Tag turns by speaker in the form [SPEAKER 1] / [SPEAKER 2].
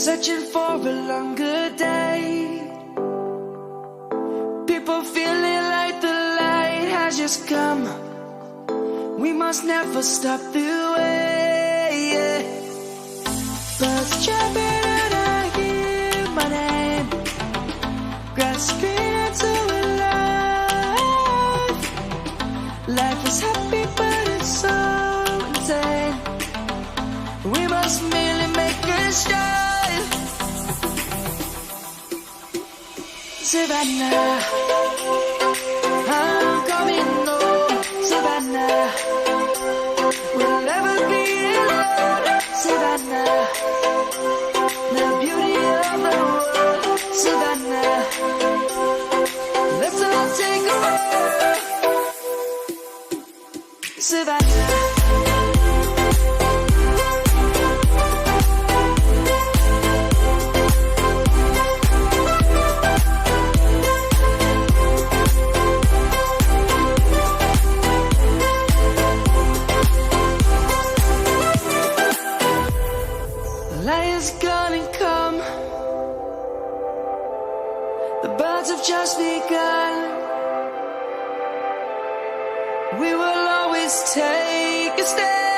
[SPEAKER 1] searching for a longer day. People feeling like the light has just come. We must never stop the way. Birds chirping and I hear my name, grasping into a life. Life is happy but it's so insane. We must merely make a start. Savannah, I'm coming home. Savannah, we'll never be alone. Savannah, the beauty of the world. Savannah, let's all take a ride. Savannah. Light is gonna come. The birds have just begun. We will always take a stand.